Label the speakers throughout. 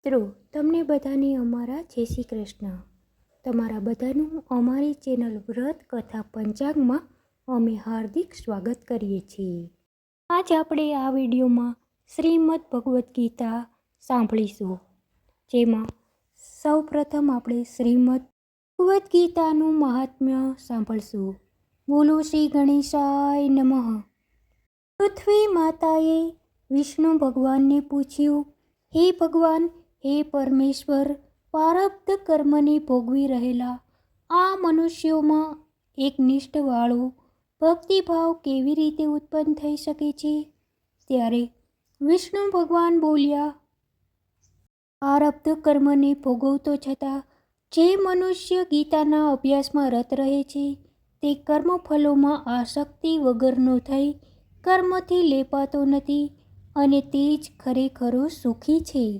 Speaker 1: મિત્રો, તમને બધાને અમારા જય શ્રી કૃષ્ણ. તમારા બધાનું અમારી ચેનલ વ્રત કથા પંચાંગમાં અમે હાર્દિક સ્વાગત કરીએ છીએ. આજ આપણે આ વિડીયોમાં શ્રીમદ ભગવદ્ ગીતા સાંભળીશું, જેમાં સૌપ્રથમ આપણે શ્રીમદ ભગવદ્ ગીતાનું મહાત્મ્ય સાંભળશું. બોલો શ્રી ગણેશાય નમઃ. પૃથ્વી માતાએ વિષ્ણુ ભગવાનને પૂછ્યું, હે ભગવાન, હે પરમેશ્વર, પ્રારબ્ધ કર્મને ભોગવી રહેલા આ મનુષ્યોમાં એકનિષ્ઠવાળો ભક્તિભાવ કેવી રીતે ઉત્પન્ન થઈ શકે છે? ત્યારે વિષ્ણુ ભગવાન બોલ્યા, પ્રારબ્ધ કર્મને ભોગવતો છતાં જે મનુષ્ય ગીતાના અભ્યાસમાં રત રહે છે તે કર્મફલોમાં આસક્તિ વગરનો થઈ કર્મથી લેપાતો નથી અને તે જ ખરેખરો સુખી છે.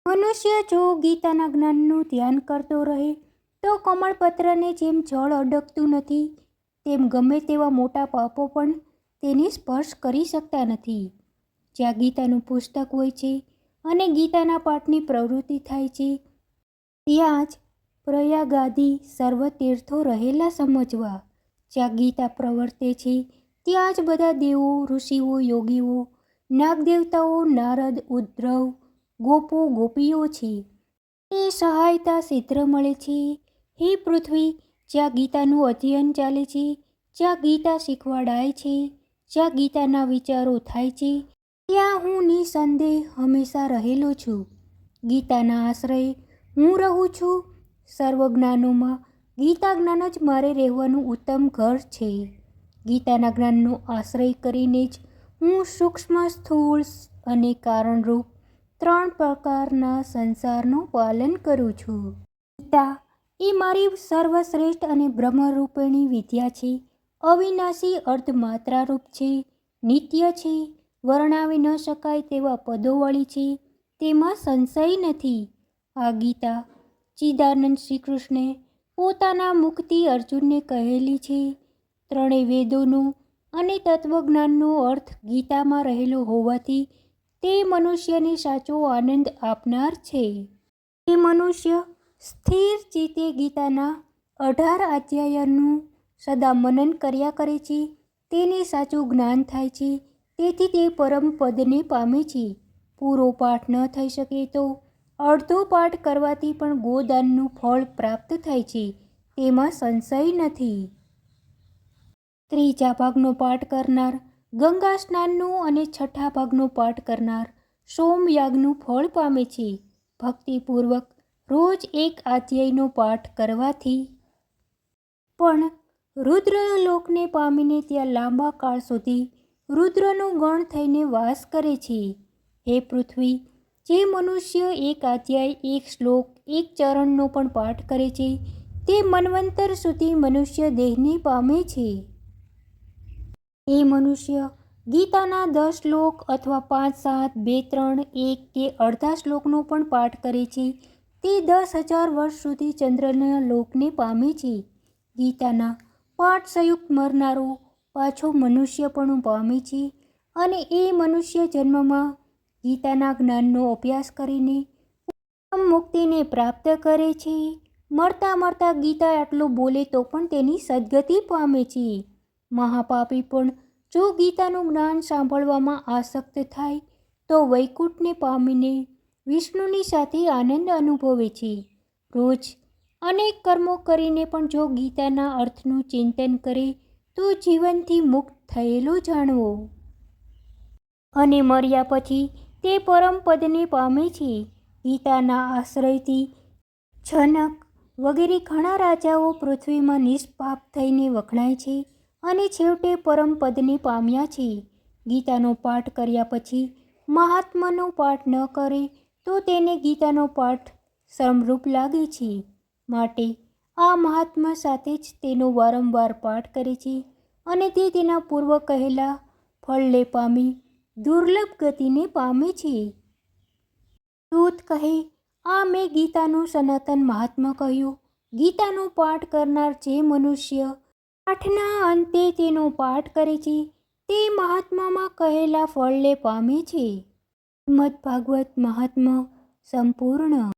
Speaker 1: મનુષ્ય જો ગીતાના જ્ઞાનનું ધ્યાન કરતો રહે તો કમળપત્રને જેમ જળ અડકતું નથી, તેમ ગમે તેવા મોટા પાપો પણ તેને સ્પર્શ કરી શકતા નથી. જ્યાં ગીતાનું પુસ્તક હોય છે અને ગીતાના પાઠની પ્રવૃત્તિ થાય છે, ત્યાં જ પ્રયાગાદી સર્વ તીર્થો રહેલા સમજવા. જ્યાં ગીતા પ્રવર્તે છે ત્યાં જ બધા દેવો, ઋષિઓ, યોગીઓ, નાગદેવતાઓ, નારદ, ઉદ્ધવ, ગોપો, ગોપીઓ છે. એ સહાયતા શીઘ્ર મળે છે. હે પૃથ્વી, જ્યાં ગીતાનું અધ્યયન ચાલે છે, જ્યાં ગીતા શીખવાડાય છે, જ્યાં ગીતાના વિચારો થાય છે, ત્યાં હું નિસંદેહ હંમેશા રહેલો છું. ગીતાના આશ્રયે હું રહું છું. સર્વ જ્ઞાનોમાં ગીતા જ્ઞાન જ મારે રહેવાનું ઉત્તમ ઘર છે. ગીતાના જ્ઞાનનો આશ્રય કરીને જ હું સૂક્ષ્મ, સ્થૂળ અને કારણરૂપ ત્રણ પ્રકારના સંસારનું પાલન કરું છું. ગીતા એ મારી સર્વશ્રેષ્ઠ અને બ્રહ્મરૂપિણી વિદ્યા છે. અવિનાશી, અર્ધમાત્રારૂપ છે, નિત્ય છે, વર્ણવી ન શકાય તેવા પદોવાળી છે, તેમાં સંશય નથી. આ ગીતા ચિદાનંદ શ્રીકૃષ્ણે પોતાના મુખથી અર્જુનને કહેલી છે. ત્રણેય વેદોનો અને તત્વજ્ઞાનનો અર્થ ગીતામાં રહેલો હોવાથી તે મનુષ્યને સાચો આનંદ આપનાર છે. એ મનુષ્ય સ્થિર ચિત્તે ગીતાના 18 અધ્યાયનું સદા મનન કર્યા કરે છે, તેને સાચું જ્ઞાન થાય છે. તેથી તે પરમ પદને પામે છે. પૂરો પાઠ ન થઈ શકે તો અડધો પાઠ કરવાથી પણ ગોદાનનું ફળ પ્રાપ્ત થાય છે, તેમાં સંશય નથી. ત્રીજા ભાગનો પાઠ કરનાર ગંગા સ્નાનનું અને છઠ્ઠા ભાગનો પાઠ કરનાર સોમયાગનું ફળ પામે છે. ભક્તિપૂર્વક રોજ એક અધ્યાયનો પાઠ કરવાથી પણ રુદ્રલોકને પામીને ત્યાં લાંબા કાળ સુધી રુદ્રનું ગણ થઈને વાસ કરે છે. હે પૃથ્વી, જે મનુષ્ય એક અધ્યાય, એક શ્લોક, એક ચરણનો પણ પાઠ કરે છે તે મન્વંતર સુધી મનુષ્ય દેહને પામે છે. એ મનુષ્ય ગીતાના 10 શ્લોક અથવા 5, 7, 2, 3, 1 કે અડધા શ્લોકનો પણ પાઠ કરે છે તે 10,000 વર્ષ સુધી ચંદ્રના લોકને પામે છે. ગીતાના પાઠ સંયુક્ત મરનારો પાછો મનુષ્યપણું પામે છે અને એ મનુષ્ય જન્મમાં ગીતાના જ્ઞાનનો અભ્યાસ કરીને ઉત્તમ મુક્તિને પ્રાપ્ત કરે છે. મરતા મરતા ગીતા આટલું બોલે તો પણ તેની સદગતિ પામે છે. મહાપાપી પણ જો ગીતાનું જ્ઞાન સાંભળવામાં આસક્ત થાય તો વૈકુંઠને પામીને વિષ્ણુની સાથે આનંદ અનુભવે છે. રોજ અનેક કર્મો કરીને પણ જો ગીતાના અર્થનું ચિંતન કરે તો જીવનથી મુક્ત થયેલો જાણવો અને મર્યા પછી તે પરમ પદને પામે છે. ગીતાના આશ્રયથી જનક વગેરે ઘણા રાજાઓ પૃથ્વીમાં નિષ્પાપ થઈને વખણાય છે અને છેવટે પરમ પદને પામ્યા છે. ગીતાનો પાઠ કર્યા પછી મહાત્માનો પાઠ ન કરે તો તેને ગીતાનો પાઠ શ્રમરૂપ લાગે છે. માટે આ મહાત્મા સાથે જ તેનો વારંવાર પાઠ કરે છે અને તે તેના પૂર્વ કહેલા ફળને પામી દુર્લભ ગતિને પામે છે. સૂત કહે, આ મેં ગીતાનું સનાતન મહાત્મા કહ્યું. ગીતાનો પાઠ કરનાર જે મનુષ્ય પાઠના અંતે તેનો પાઠ કરે છે તે મહાત્મામાં કહેલા ફળને પામે છે. શ્રીમદ ભાગવત મહાત્મ્ય સંપૂર્ણ